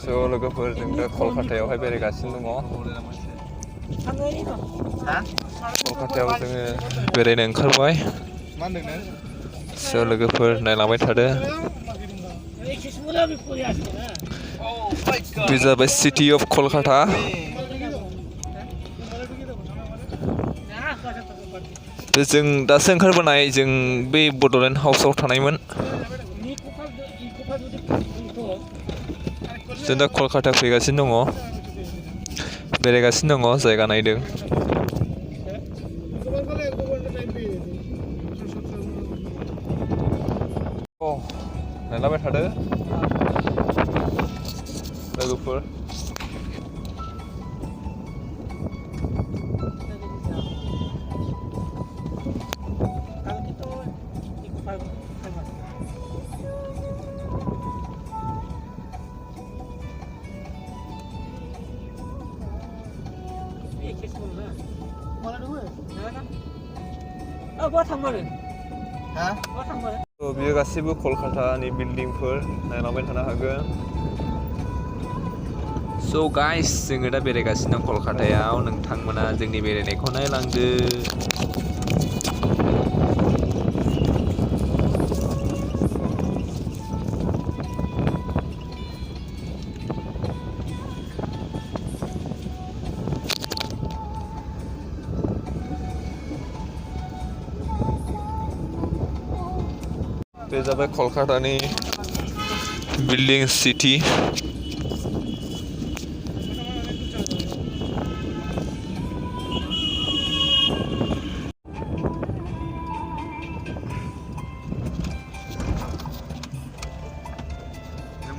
So लोगोफोर जों दा कलकातायावहाय बेरायगासिनो दङ कलकातायाव जोङो बेरायनो ओंखारबाय so लोगोफोर नायलांबाय थादो बे जाबाय सिटी अफ कलकाता जों दासो ओंखारबोनाय जों बै बड'लेण्ड हाउसआव थानायमोन जों दा कलकाता फैगासिनो दङ बेरायगासिनो दङ जायगा नायदों नायलांबाय थादो लोगोफोर बियो गासिबो कलकातानि बिल्डिंफोर नायलांबाय थानो हागोन so guys जोङो दा बेरायगासिनो दं कलकातायाव नोंथांमोना जोंनि बेरायनायखौ नायलांदो बे जाबाय कलकातानि बिल्डिं सिटी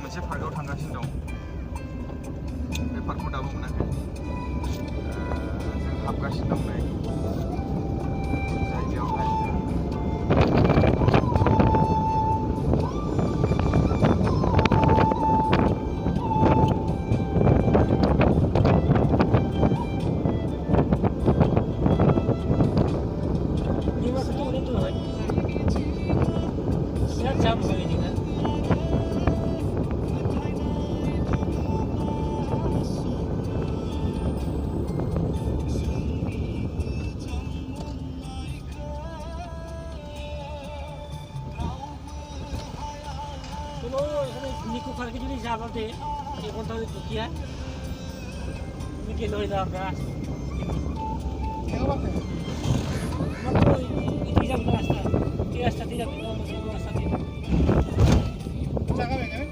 मोनसे पार्कआव थांगासिनो दं बे पार्कखौ दाबो मोनाखै जों हाबगासिनो दं नै जायगायावहाय Nico Fargi juga jalan deh, dia kontol itu kia, mungkin orang dah beras. Apa? Maka itu jam beras tak, tidak minum masuk beras tadi. Cakap apa ni?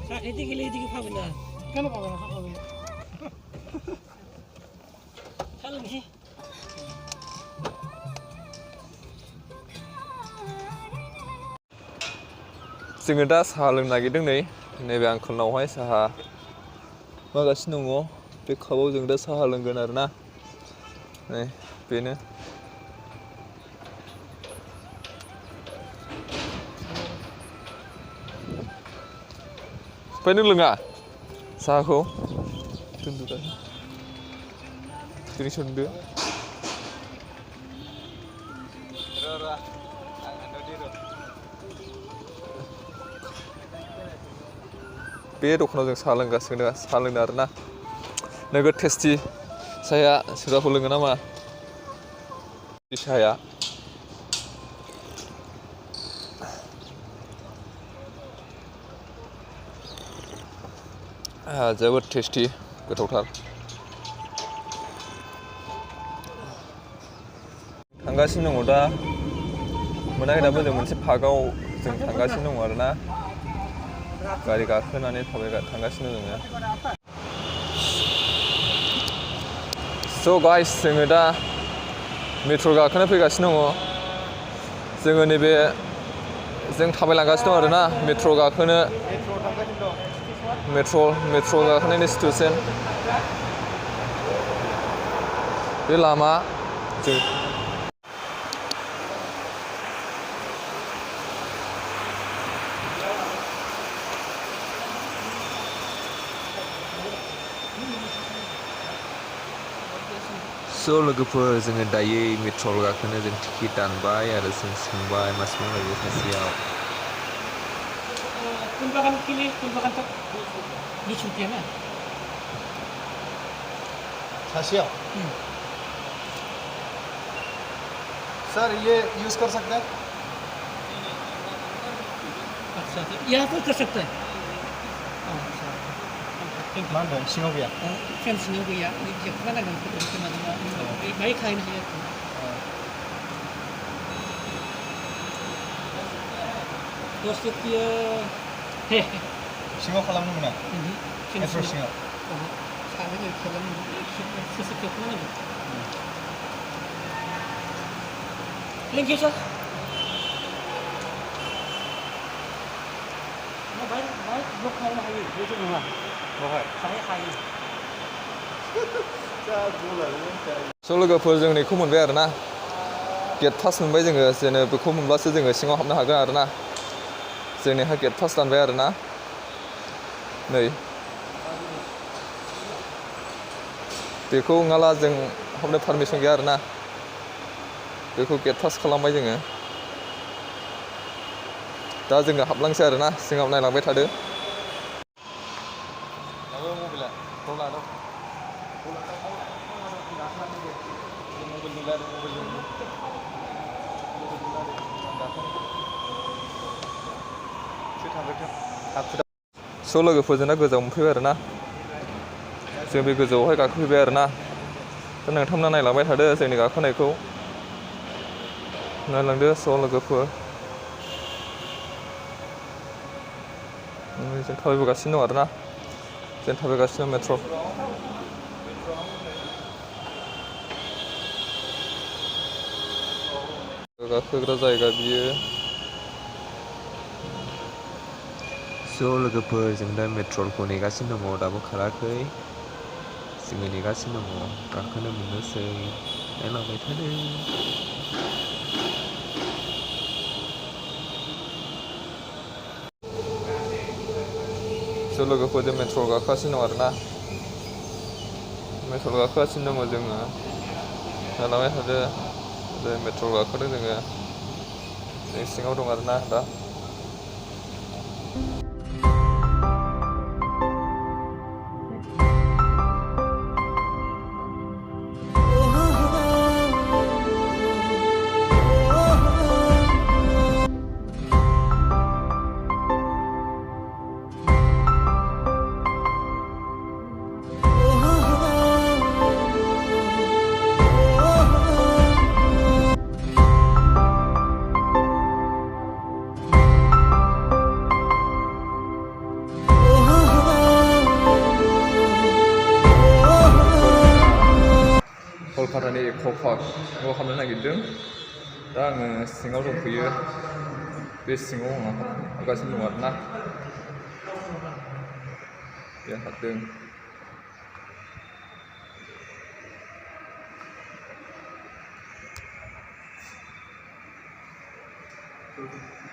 Sak itu kili itu apa benda? Kenapa benda? Apa benda? Kalau ni. जोङो दा साहा लोंनो नागिरदों नै नैबे आंखोलनावहाय साहा मागासिनो दङ बे कापाव जों दा साहा लोंगोन आरोना नै बेनो ओमफ्राय नों लोङा साहाखौ दोनदो दा दिनै सोंदो बे दखानाव जों साहा लोंगासिनो साहा लोंनो आरोना नोगोद टेस्टि साहाया सोरबाफोर लोङो नामा साहाया जोबोद टेस्टि गोथावथार थांगासिनो दङ दा मोनाखै दाबो जों मोनसे पार्कआव जों थांगासिनो दङ आरोना गारि गाखोनानै थांगासिनो जोङो so guys जोङो दा मेट्र' गाखोनो फैगासिनो दङ जोङो नैबे जों थाबायलांगासिनो दं आरोना मेट्र' गाखोनो मेट्र' गाखोनायनि स्टेसन बे लामा जों So logoफोर जोङो दायो मेट्र' गाखोनो जों टिकेट दानबाय आरो जों सोंबाय मासिबां लायो सासेयाव कुंभलगन के लिए कुंभलगन तक 20 रुपया ना सासेयाव सर ये यूज़ कर सकते हैं अच्छा यहाँ पर कर सकते हैं मा होनदों सिङाव गैया ट्रेन सिङाव गैया जेखौबा नांगोन बाहाय खाहैनो हायो दस रुपया हे सिङाव खालामनो मोना मेट्र' सिङाव सानै खालामनो ससे खेबनो नांगोन लिंक सर बाहाय ब्लक खालामनो हायो बे जेबो नङा बहाय बाहाय हायो स' लोगोफोर जों बेखौ मोनबाय आरोना गेट पास मोनबाय जोङो जेने बेखौ मोनब्लासो जोङो सिङाव हाबनो हागोन आरोना जोंनिहा गेट पास दानबाय आरोना नै बेखौ नङाला जों हाबनो पारमिसन गैया आरोना बेखौ गेट पास खालामबाय जोङो दा जोङो हाबलांसै आरोना सिङाव नायलांबाय थादो मबाइला लादों स' लोगोफोरजोंना गोजौआव मोनफैबाय आरोना जों बे गोजौआवहाय गाखोफैबाय आरोना दा नोंथांमोना नायलांबाय थादो जोंनि गाखोनायखौ नायलांदो स' लोगोफोर जों थाबायबोगासिनो दं आरोना जों थाबायगासिनो मेट्र' गाखोग्रा जायगा बियो स' लोगोफोर जों दा मेट्र'खौ नेगासिनो दङ दाबो खाराखै जोङो नेगासिनो दङ गाखोनो मोननोसै नायलांबाय थादो स' लोगोफोर जों मेट्र' गाखोगासिनो दं आरोना मेट्र' गाखोगासिनो दङ जोङो नायलांबाय थादो जों मेट्र' गाखोदों जोङो जों सिङाव दं आरोना दा कलकातानि इक' पार्कआव हाबनो नागिरदों दा आङो सिङाव दंफैयो बे सिङाव आं हाबगासिनो दं आरोना बे हाबदों